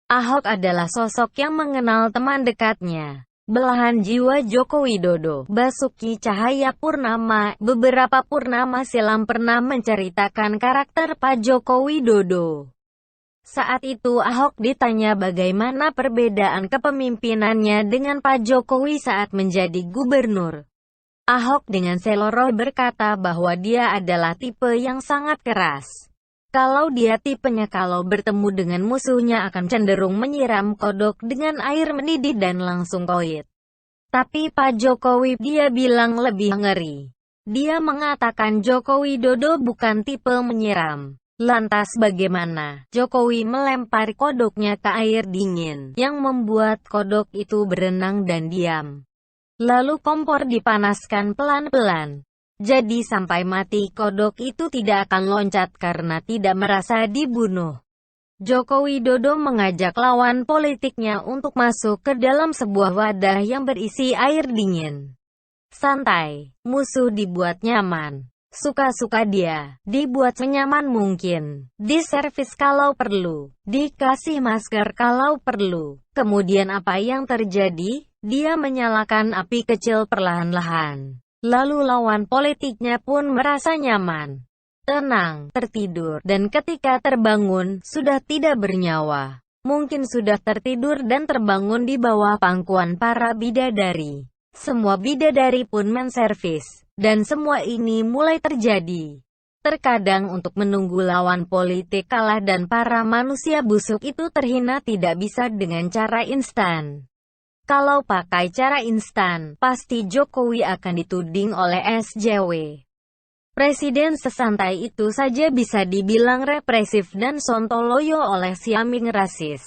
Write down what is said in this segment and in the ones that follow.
Ahok adalah sosok yang mengenal teman dekatnya. Belahan jiwa Joko Widodo, Basuki Cahayapurnama, beberapa purnama silam pernah menceritakan karakter Pak Joko Widodo. Saat itu Ahok ditanya bagaimana perbedaan kepemimpinannya dengan Pak Jokowi saat menjadi gubernur. Ahok dengan seloroh berkata bahwa dia adalah tipe yang sangat keras. Kalau dia tipenya kalau bertemu dengan musuhnya akan cenderung menyiram kodok dengan air mendidih dan langsung koit. Tapi Pak Jokowi, dia bilang lebih ngeri. Dia mengatakan Joko Widodo bukan tipe menyiram. Lantas bagaimana? Jokowi melempar kodoknya ke air dingin, yang membuat kodok itu berenang dan diam. Lalu kompor dipanaskan pelan-pelan. Jadi sampai mati kodok itu tidak akan loncat karena tidak merasa dibunuh. Joko Widodo mengajak lawan politiknya untuk masuk ke dalam sebuah wadah yang berisi air dingin. Santai, musuh dibuat nyaman. Suka-suka dia, dibuat senyaman mungkin. Diservis kalau perlu, dikasih masker kalau perlu. Kemudian apa yang terjadi? Dia menyalakan api kecil perlahan-lahan. Lalu lawan politiknya pun merasa nyaman, tenang, tertidur, dan ketika terbangun, sudah tidak bernyawa. Mungkin sudah tertidur dan terbangun di bawah pangkuan para bidadari. Semua bidadari pun menservis, dan semua ini mulai terjadi. Terkadang untuk menunggu lawan politik kalah dan para manusia busuk itu terhina tidak bisa dengan cara instan. Kalau pakai cara instan, pasti Jokowi akan dituding oleh SJW. Presiden sesantai itu saja bisa dibilang represif dan sontoloyo oleh Siaming rasis.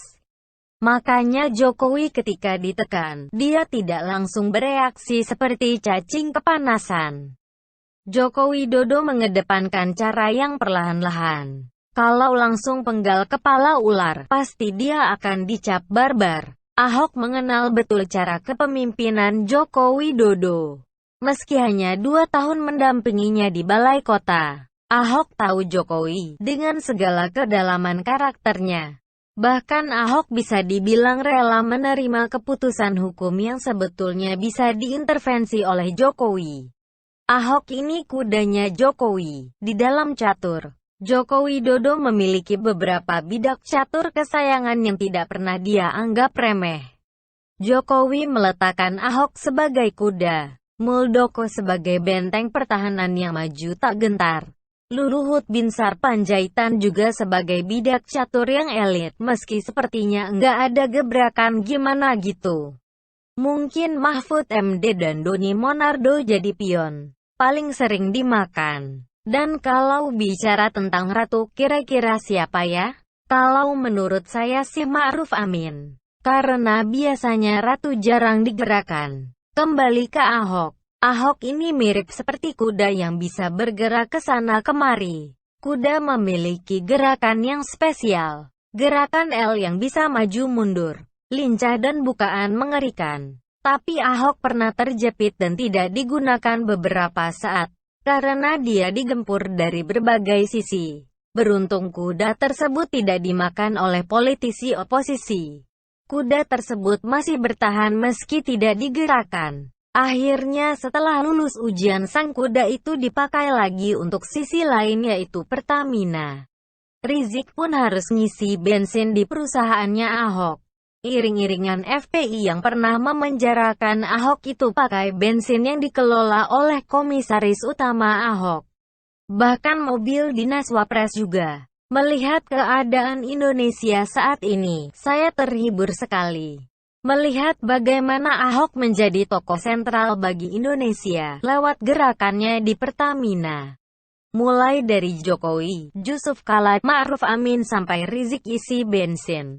Makanya Jokowi ketika ditekan, dia tidak langsung bereaksi seperti cacing kepanasan. Joko Widodo mengedepankan cara yang perlahan-lahan. Kalau langsung penggal kepala ular, pasti dia akan dicap barbar. Ahok mengenal betul cara kepemimpinan Joko Widodo. Meski hanya 2 tahun mendampinginya di balai kota, Ahok tahu Jokowi dengan segala kedalaman karakternya. Bahkan Ahok bisa dibilang rela menerima keputusan hukum yang sebetulnya bisa diintervensi oleh Jokowi. Ahok ini kudanya Jokowi di dalam catur. Joko Widodo memiliki beberapa bidak catur kesayangan yang tidak pernah dia anggap remeh. Jokowi meletakkan Ahok sebagai kuda, Muldoko sebagai benteng pertahanan yang maju tak gentar. Luhut Binsar Panjaitan juga sebagai bidak catur yang elit, meski sepertinya nggak ada gebrakan gimana gitu. Mungkin Mahfud MD dan Doni Monardo jadi pion paling sering dimakan. Dan kalau bicara tentang ratu, kira-kira siapa ya? Kalau menurut saya sih Ma'ruf Amin. Karena biasanya ratu jarang digerakkan. Kembali ke Ahok. Ahok ini mirip seperti kuda yang bisa bergerak ke sana kemari. Kuda memiliki gerakan yang spesial. Gerakan L yang bisa maju mundur, lincah dan bukaan mengerikan. Tapi Ahok pernah terjepit dan tidak digunakan beberapa saat. Karena dia digempur dari berbagai sisi. Beruntung kuda tersebut tidak dimakan oleh politisi oposisi. Kuda tersebut masih bertahan meski tidak digerakkan. Akhirnya setelah lulus ujian sang kuda itu dipakai lagi untuk sisi lain yaitu Pertamina. Rizik pun harus ngisi bensin di perusahaannya Ahok. Iring-iringan FPI yang pernah memenjarakan Ahok itu pakai bensin yang dikelola oleh komisaris utama Ahok. Bahkan mobil dinas Wapres juga. Melihat keadaan Indonesia saat ini, saya terhibur sekali. Melihat bagaimana Ahok menjadi tokoh sentral bagi Indonesia lewat gerakannya di Pertamina. Mulai dari Jokowi, Yusuf Kala, Ma'ruf Amin sampai Rizik isi bensin.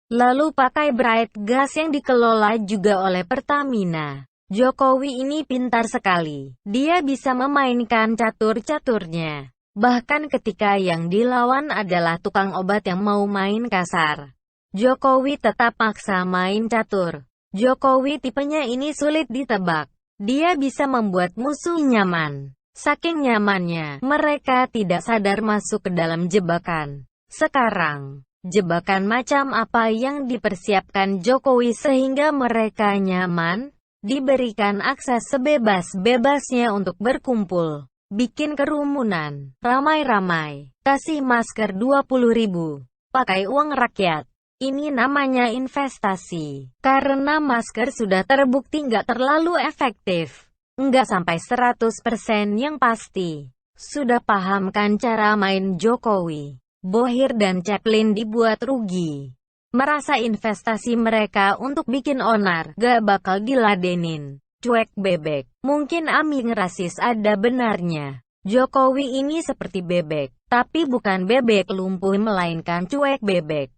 Lalu pakai bright gas yang dikelola juga oleh Pertamina. Jokowi ini pintar sekali. Dia bisa memainkan catur-caturnya. Bahkan ketika yang dilawan adalah tukang obat yang mau main kasar, Jokowi tetap maksa main catur. Jokowi tipenya ini sulit ditebak. Dia bisa membuat musuh nyaman. Saking nyamannya, mereka tidak sadar masuk ke dalam jebakan. Sekarang Jebakan macam apa yang dipersiapkan Jokowi sehingga mereka nyaman? Diberikan akses sebebas-bebasnya untuk berkumpul, bikin kerumunan, ramai-ramai, kasih masker 20.000, pakai uang rakyat. Ini namanya investasi. Karena masker sudah terbukti nggak terlalu efektif. Nggak sampai 100% yang pasti. Sudah paham kan cara main Jokowi? Bohir dan Chaplin dibuat rugi. Merasa investasi mereka untuk bikin onar gak bakal diladenin. Cuek bebek. Mungkin Aming rasis ada benarnya. Jokowi ini seperti bebek, tapi bukan bebek lumpuh melainkan cuek bebek.